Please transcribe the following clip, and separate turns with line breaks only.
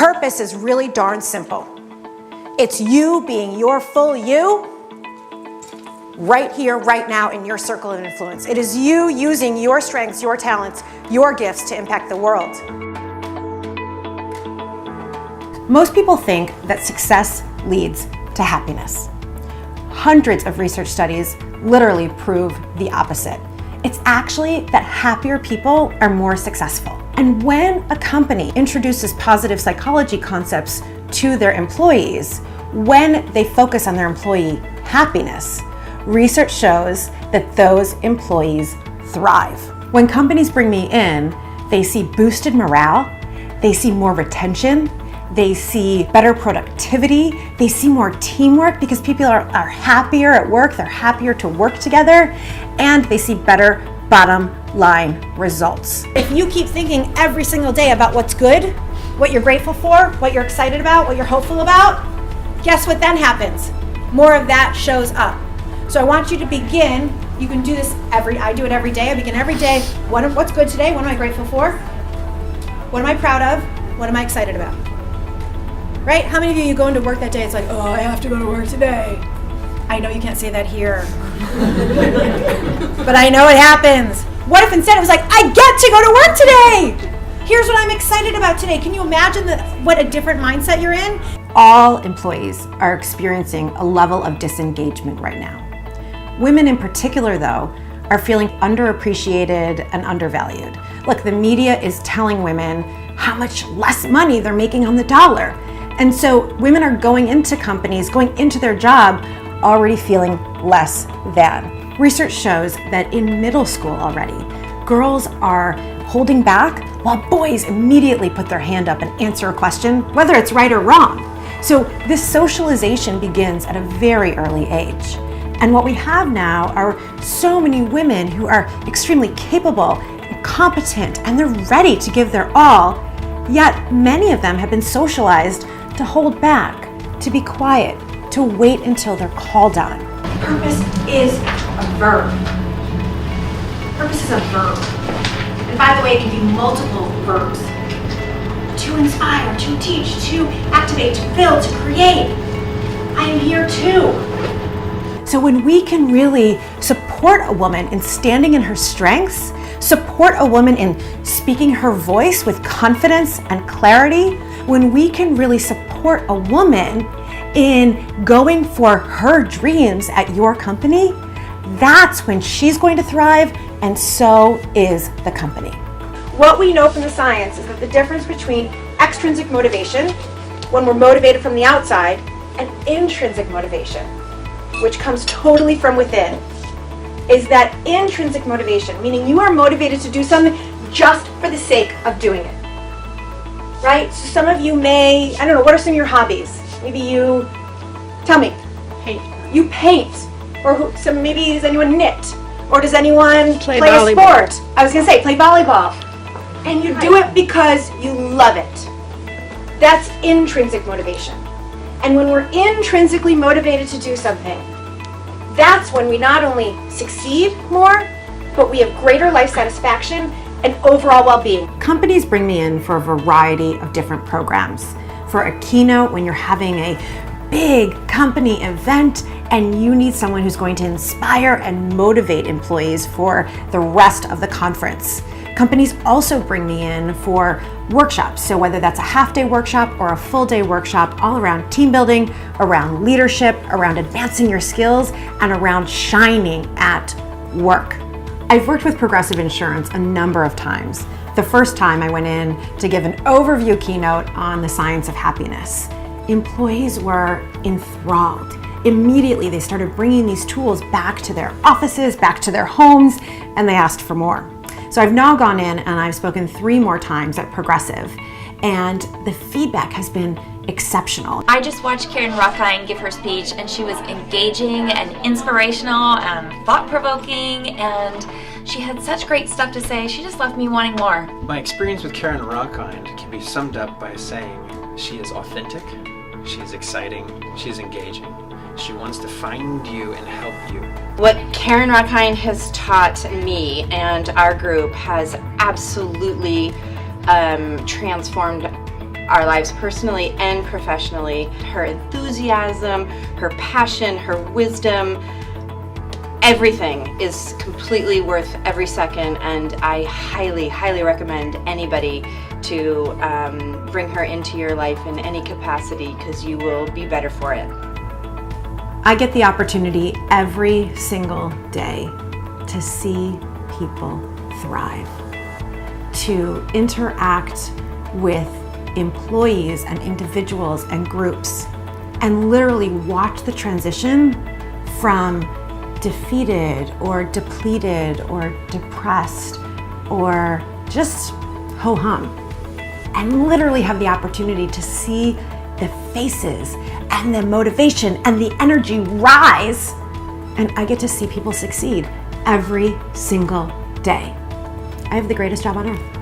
Purpose is really darn simple. It's you being your full you right here, right now in your circle of influence. It is you using your strengths, your talents, your gifts to impact the world. Most people think that success leads to happiness. Hundreds of research studies literally prove the opposite. It's actually that happier people are more successful. And when a company introduces positive psychology concepts to their employees, when they focus on their employee happiness, research shows that those employees thrive. When companies bring me in, they see boosted morale, they see more retention, they see better productivity, they see more teamwork because people are happier at work, they're happier to work together, and they see better bottom line results. If you keep thinking every single day about what's good, what you're grateful for, what you're excited about, what you're hopeful about, guess what then happens? More of that shows up. So I want you to begin, you can do this I do it every day. I begin every day, what's good today? What am I grateful for? What am I proud of? What am I excited about? Right? How many of you go into work that day, it's like, oh, I have to go to work today. I know you can't say that here. But I know it happens. What if instead it was like, I get to go to work today? Here's what I'm excited about today. Can you imagine what a different mindset you're in? All employees are experiencing a level of disengagement right now. Women in particular, though, are feeling underappreciated and undervalued. Look, the media is telling women how much less money they're making on the dollar. And so women are going into companies, going into their job, already feeling less than. Research shows that in middle school already, girls are holding back while boys immediately put their hand up and answer a question, whether it's right or wrong. So this socialization begins at a very early age. And what we have now are so many women who are extremely capable and competent, and they're ready to give their all, yet many of them have been socialized to hold back, to be quiet, to wait until they're called on. Purpose is a verb. Purpose is a verb. And by the way, it can be multiple verbs. To inspire, to teach, to activate, to build, to create. I am here too. So when we can really support a woman in standing in her strengths, support a woman in speaking her voice with confidence and clarity, when we can really support a woman in going for her dreams at your company, that's when she's going to thrive, and so is the company. What we know from the science is that the difference between extrinsic motivation, when we're motivated from the outside, and intrinsic motivation, which comes totally from within, is that intrinsic motivation, meaning you are motivated to do something just for the sake of doing it. Right? So some of you may, I don't know, what are some of your hobbies? Maybe you, tell me.
Paint.
You paint. Or maybe does anyone knit? Or does anyone play a sport? I was going to say, play volleyball. And you do it because you love it. That's intrinsic motivation. And when we're intrinsically motivated to do something, that's when we not only succeed more, but we have greater life satisfaction and overall well-being. Companies bring me in for a variety of different programs. For a keynote, when you're having a big company event and you need someone who's going to inspire and motivate employees for the rest of the conference. Companies also bring me in for workshops. So whether that's a half-day workshop or a full-day workshop, all around team building, around leadership, around advancing your skills, and around shining at work. I've worked with Progressive Insurance a number of times. The first time I went in to give an overview keynote on the science of happiness. Employees were enthralled. Immediately they started bringing these tools back to their offices, back to their homes, and they asked for more. So I've now gone in and I've spoken 3 more times at Progressive, and the feedback has been exceptional.
I just watched Carin Rockind give her speech, and she was engaging and inspirational and thought-provoking, and she had such great stuff to say. She just left me wanting more.
My experience with Carin Rockind can be summed up by saying she is authentic, she is exciting, she is engaging. She wants to find you and help you.
What Carin Rockind has taught me and our group has absolutely transformed our lives personally and professionally. Her enthusiasm, her passion, her wisdom, everything is completely worth every second, and I highly, highly recommend anybody to bring her into your life in any capacity, because you will be better for it.
I get the opportunity every single day to see people thrive, to interact with employees and individuals and groups, and literally watch the transition from defeated or depleted or depressed or just ho-hum, and literally have the opportunity to see the faces and the motivation and the energy rise, and I get to see people succeed every single day. I have the greatest job on earth.